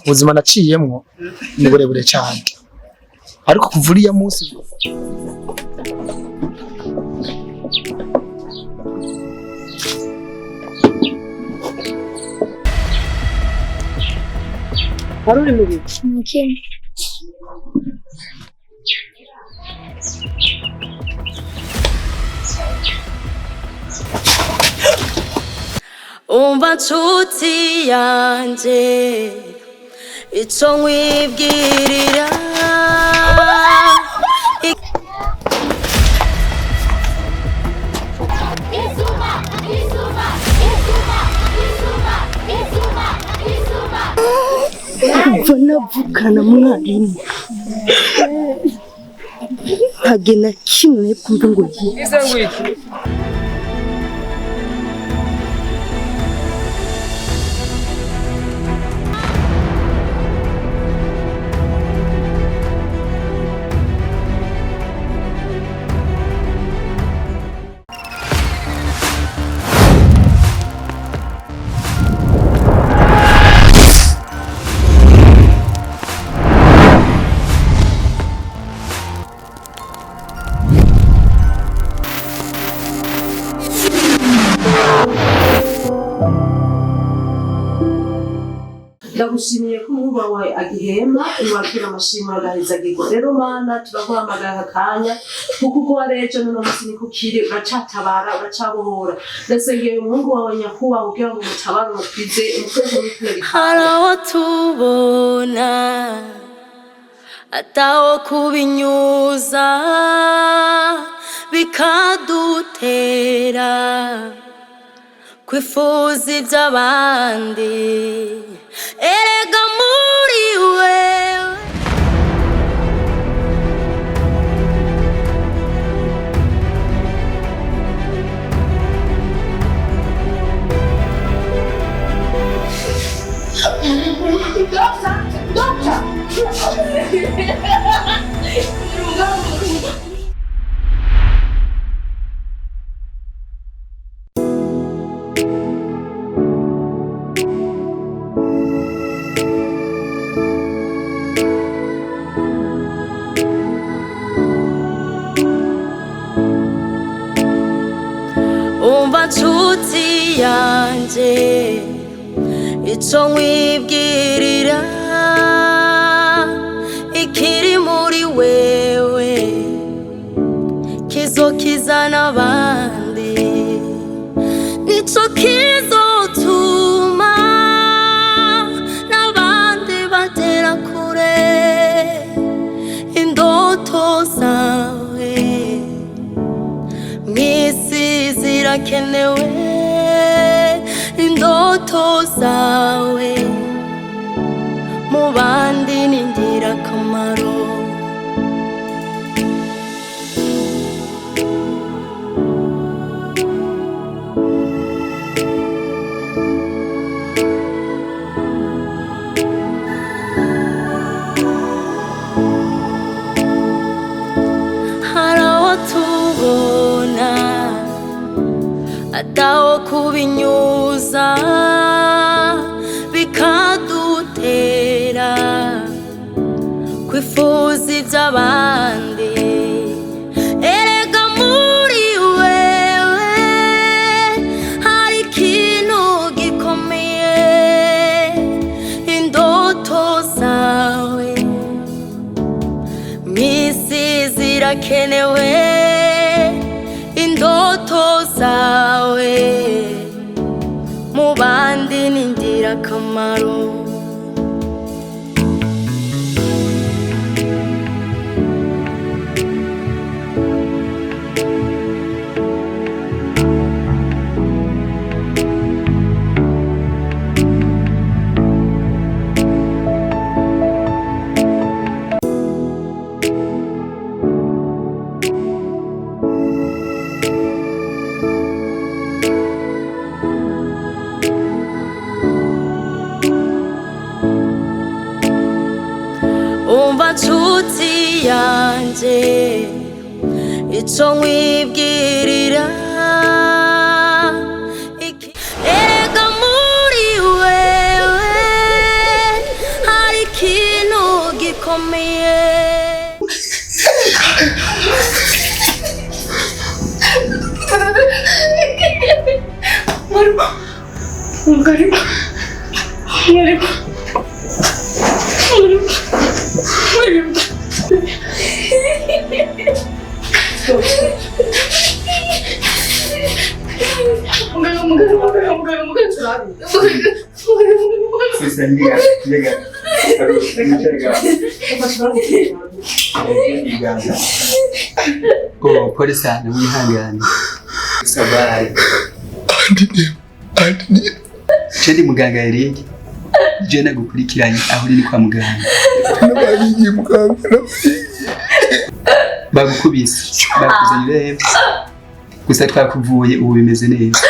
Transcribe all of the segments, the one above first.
ubuzima naciyemwo ni burebure cyane ariko kuva uriya munsi Haruri mu biki? Okay. Umva nshuti yanje ico nkwibwirira Kuva navukana mwarimu ntagena kimwe kumva ngo yize Ndabashimiye ko umuhungu wawe agihema iwakira amashimwe agaheza gigo rero mana turaguhamagara akanya kuko uko warejo no munsi niko kiri uracatabara uracabohora ndasengeye umuhungu wawe nyakuba kugira ngo mutabare umukwize umukozi w'ikirere haraho tubona ataho kubinyuza bikadutera kwifuza iby'abandi erega muri wewe umva nshuti yanje ico nkwibwirira ikiri muri wewe kizokiza n'abandi nico kizotuma n'abandi bagera kure indoto zawe mwisi zirakenewe indoto zawe mu bandi ni ingirakamaro haraho tubona ataho kubinyuza bikadutera kwifuza iby'abandi erega muri wewe hari ikintu gikomeye indoto zawe mwisi zirakenewe indoto zawe mu bandi ni ingirakamaro umva nshuti yanje ico nkwibwirira erega muri wewe Oh, pole sana, wihangane. Sabari. Andi Chendi muganga Eric. Je nagukurikiranye aho uri kwa muganga. nabariye muganga. Bagukubise. Bakuzanye rero. Gusa twakuvuye ubu bimeze neza.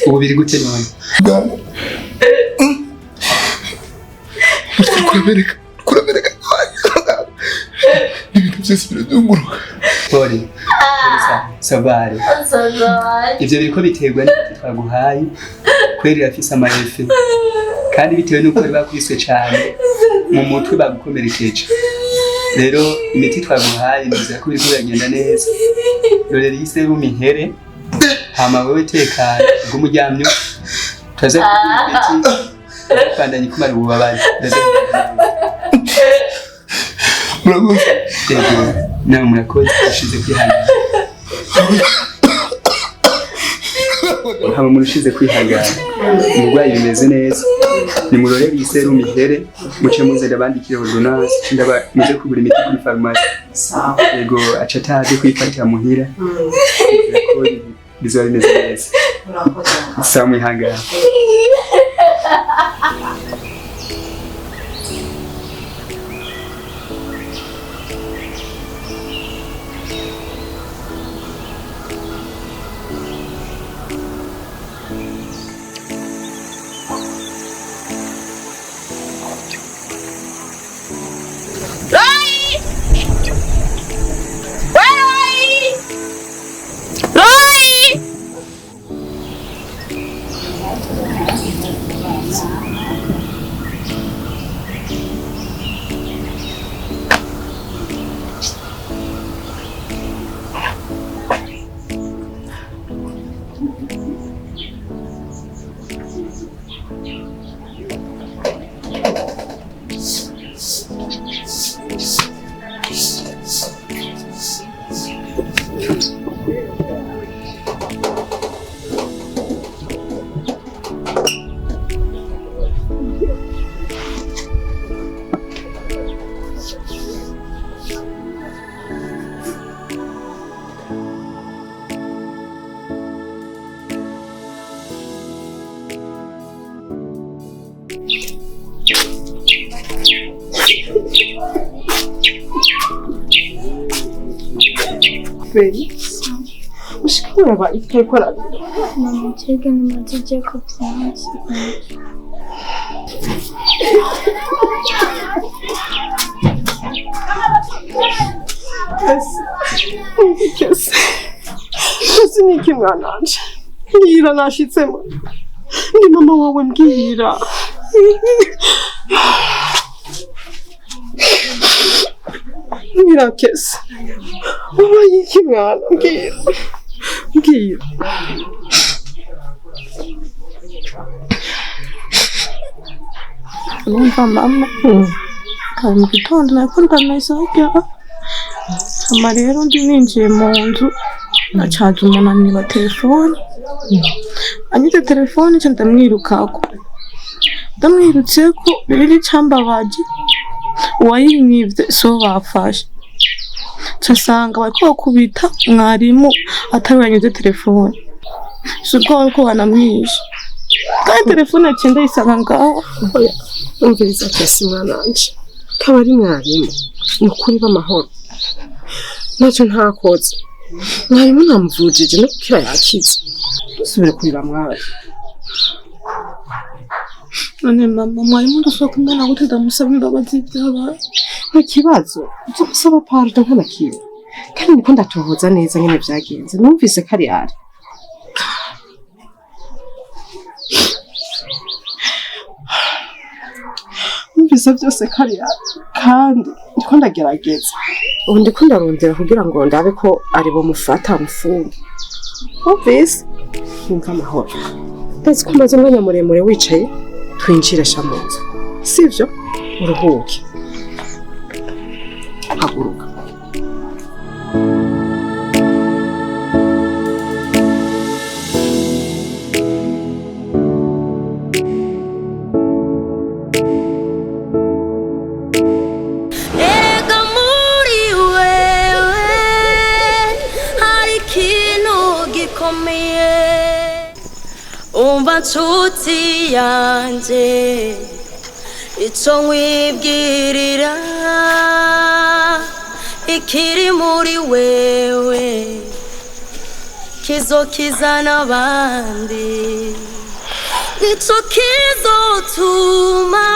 Ubu biri gute none? Kurabereka. Ibintu byose biradunguruka. Pole. Sabari. Ivyo biriko biterwa n'imiti twaguhaye. Kweri afise amarefe. Kandi bitewe nuko bakubiswe cyane mu mutwe bagukomerekeje. Rero imiti twaguhaye nizera ko biriko biragenda neza. Dore yise rumihere. Hama wewe tekana ngumuryamyo. Twaza imiti. Bandanye kumara ububabare. Murakoze. Nawe murakoze ushize kwihangana. Hama murushize kwihangana. Umurwayi bimeze neza. Nimurorere iserumu ihere muce muzere abandikire ordonnance ndaba muze kugura imiti kuri pharmacy. Yego aca ataje kwifatira muhira. Bizaba bimeze neza. Sawa mwihangana. Ushikora ba ikekora. Mama chega ni matije ko byinshi. Yes. Niki mwananje. Mbwira nashitsemo. Ndi mama wawe mbwira. Mbwira Keessie. Wabaye iki mwana mbwira. Mbwira. Numva mama. Kandi mu gitondo nakorwa message. Ama rero ndi ninjiye mu nzu. Nacaje umuntu anyiba telefone. Anyite telefone cyo ndamwirukako. Ndamwirutse ko biri cyambabaje. Uwayimwivye so bafashe. Casanga bariko bakubita mwarimu ataranyuze telefone. Subwo ko banamwishe. Kandi telefone cyenda isanga ngaho. Umviriza Keessie mwananje. Kabari mwarimu. Nukuri b'amahoro. Naco ntakoze. Mwarimu namuvujije no kukira yakize. Usubire kurira mwari. None mama mwarimu ndashaka kumwana gute ndamusaba imbabazi byabaye. Ikibazo umusaba pardon nk'abakiwe. Kandi niko ndatohoza neza nyene byagenze. Numvise kari ari. Numvise byose kari ari. Kandi ndiko ndagerageza. Ubu ndiko ndarondera kugira ngo ndabe ko ari bo mufata mufunge. Obvious. Numva amahoro. Ndazi ko maze umwanya muremure wicaye twinjira shamunza. sivyo uruhuke haguruka umva nshuti yanje ico nkwibwirira ikiri muri wewe kizokiza n'abandi nico kizotuma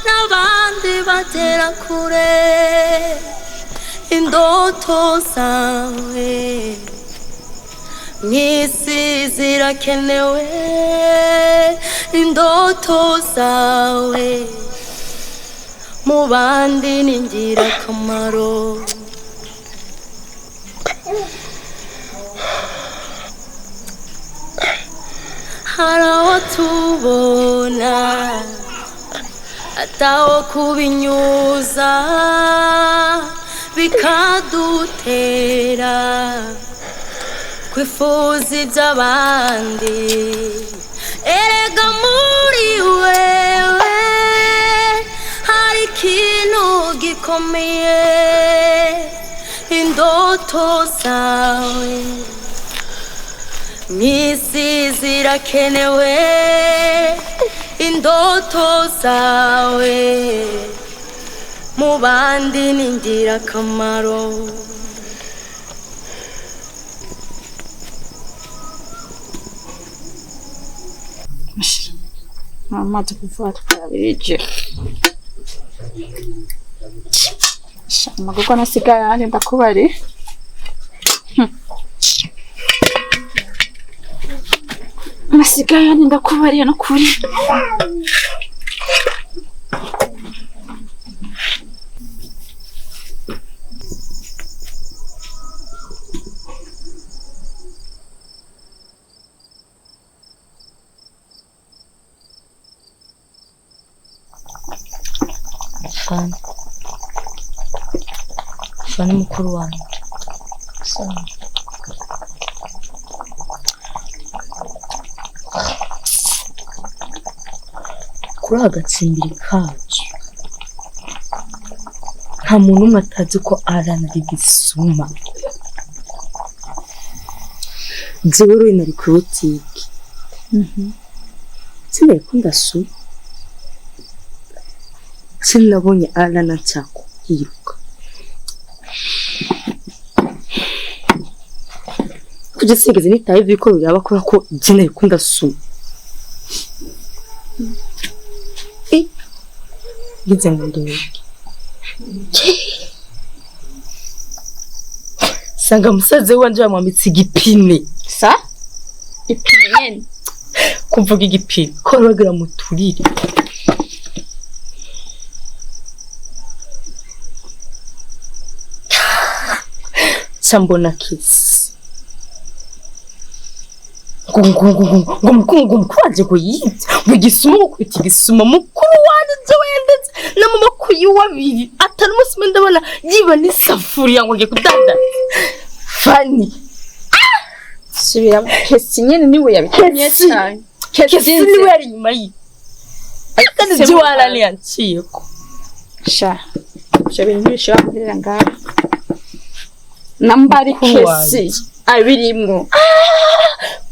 n'abandi batera kure indoto zawe Mwisi zirakenewe indoto zawe mu bandi ni ingirakamaro hari aho tubona ataho kubinyuza bikadutera kwifuza iby'abandi erega muri wewe hari ikintu gikomeye indoto zawe mwisi zirakenewe indoto zawe mu bandi ni ingirakamaro amaze kuvuga twabirije shama kuko nasigaye hano ndakubari nasigaye hano ndakubari no kuri Fanny mukuru wanjye kuri agatsimbiri kacu nta muntu umwe atazi ko arana igisuma jewe rero nari ku butike sinari kundasuma sinabonye arana cyako yiruka kujya sigeze nitaye biko biraba kora ko jene bikunda suma gize ngo ndoye sanga musaze wanje bamwamitse igipine sa ipine nyene kumvuga igipine ko bagira muturire sambona kisi ngo kwaje ko yitse mu gisuma ko kwita igisuma mukuru wanje je wendetse na mama kuyiwabiri atari musime ndabona yiba ni safuriya ngo ngiye kudanda Fanny subira KESSIE nyene niwe yabikenye cyane KESSIE niwe yari nyuma yi akandi je warani yanciyeko sha je bintu bishobora kurira ngaho nambari KESSIE abirimwo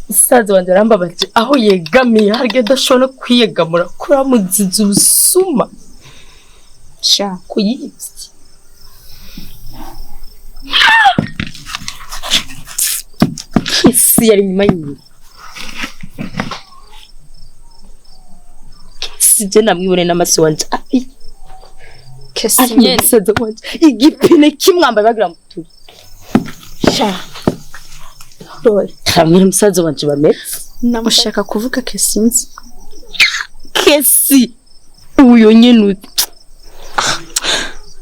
Musaza wanje arambabaje aho yegamiye harya dashobora kwiyegamura kura muzizi ubusuma sha kuyibye KESSIE yari nyuma yiwe KESSIE je namwibone n'amaso wanje KESSIE nyene musaza wanje igipine kimwambaye bagira muturi sha hamwe musaza wanje bametse namushaka kuvuga KESSIE nzi KESSIE uyo nyene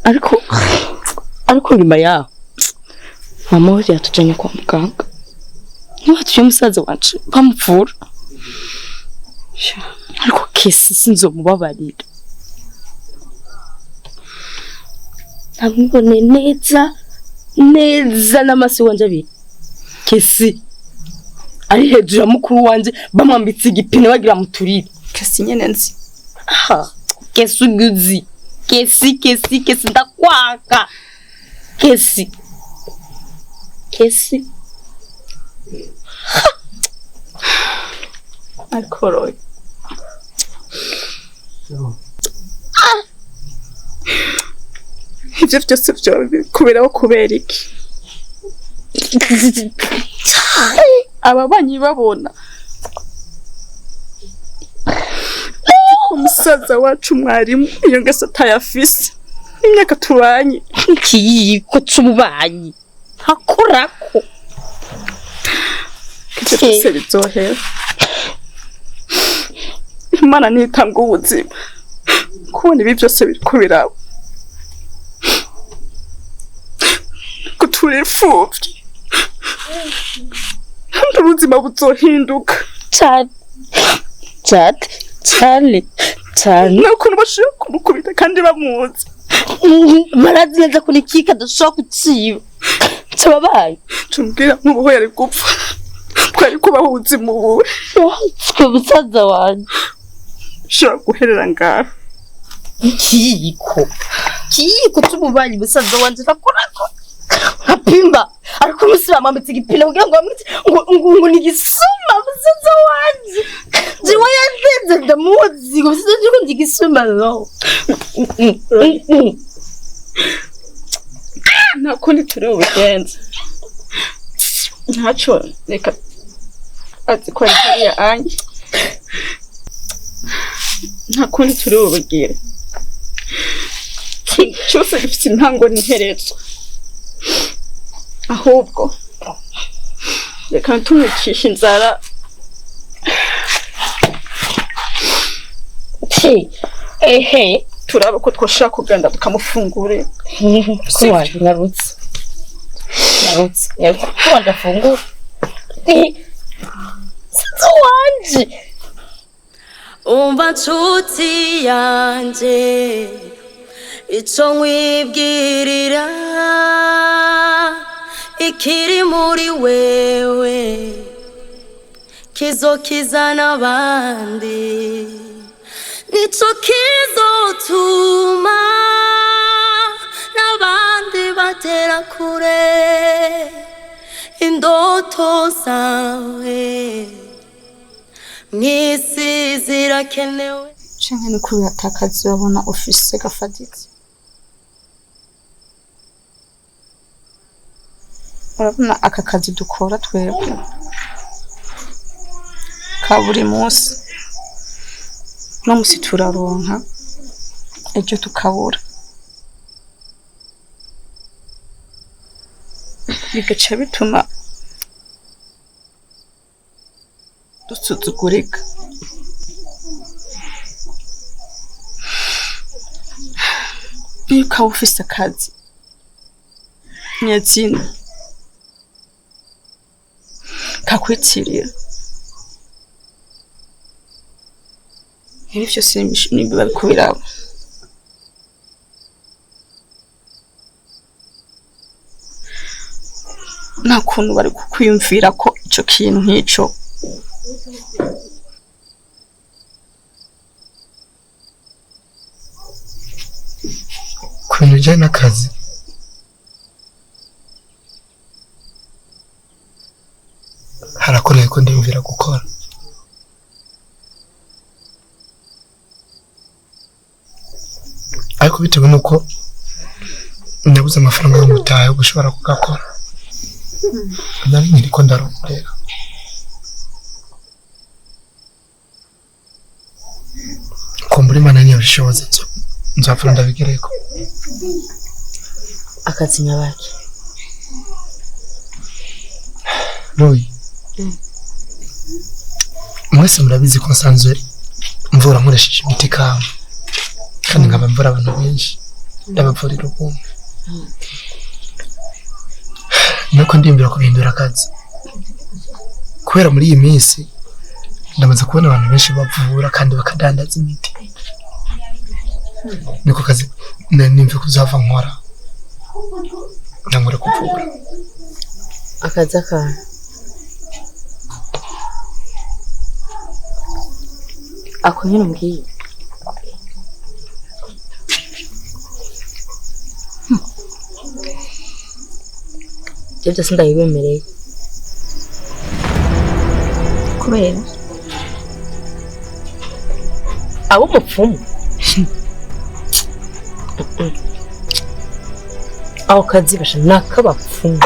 ariko nyuma yaho mama we yatujanye kwa muganga niba tuje musaza wanje bamuvura ariko KESSIE sinzomubabarira. Ntabwo neza n'amasi wanje abiri. KESSIE ari hejuru ya mukuru wanje bamwambitse igipine bagira muturire. KESSIE nyene nzi. KESSIE uguzi. KESSIE ndakwaka. KESSIE Alkoroy. Ivyo vyose vyoba kuberaho kubera iki? Ababanyi babona umusaza wacu mwarimu iyo ngeso atayafise imyaka tubanye ikiyiko c'ububanyi hakorako ivyo vyose bizohera. Imana nitanga ubuzima kubona ibi byose biriko biraba kuturi imfuvyi ubuzima buzohinduka cyane nukuntu bashobora kumukubita kandi bamuzi barazi neza ko nikika adashobora kuciba cababaye tumbwira nk'ubuho yari gupfa twari kubaho ubuzima buwe umusaza wanje ushobora guherera ngaho ikiyiko c'umubanyi umusaza wanje nakorako apimba ariko umusira mwambitse igipine kugira ngo ni igisuma umusaza wanje jiwe yazenze ndamuzi ngo umusaza wanje ndi igisuma no nakundi turi ubugenza ntaco reka azi ko ari anje ntakundi turi ubugire cyose gifite intango n'iherezo ahubwo reka tumukisha inzara turaba ko twoshaka kugenda tukamufungurira ko waje ngarutse ko ndafungura sinzi wanje umva nshuti yanje ico nkwibwirira ikiri muri wewe kizokiza n'abandi nico kizotuma n'abandi batera kure indoto zawe mwisi zirakenewe canke ni kubera atakazi babona ufise gafaditse. Urabona aka kazi dukora twebwe ka buri munsi no musi turaronka ejo tukabura bigaca bituma dusuzugurika iyo ukaba ufise akazi nyazina kakwitirira ibi vyose nibiba bikubiraba nta kuntu bari kukwiyumvira ko ico kintu nk'ico kubintu bijanye n'akazi harakoreye ko ndiyumvira gukora ariko bitewe nuko nabuze amafaranga y'umutahe yo gushobora kugakora nari nkiriko ndarondera kumbura Imana niyo bishoboza nzapfura ndabigereko akazi nyabaki Roy mwese murabizi ko nsanzwe mvura nkoresheje imiti kama kandi nkaba mvura abantu benshi ndabavurira ubuntu nuko ndimbira kubihindura akazi kubera muri iyi minsi ndamaze kubona abantu benshi bavura kandi bakadandaza imiti. Niko kazi nimve kuzava nkora. Ndangura kuvura. Akazi akahe? Ako nyine umbwiye. Ibyo sindabibemereye. kubera abo mupfumu. Aho kazi basha nakabapfumu.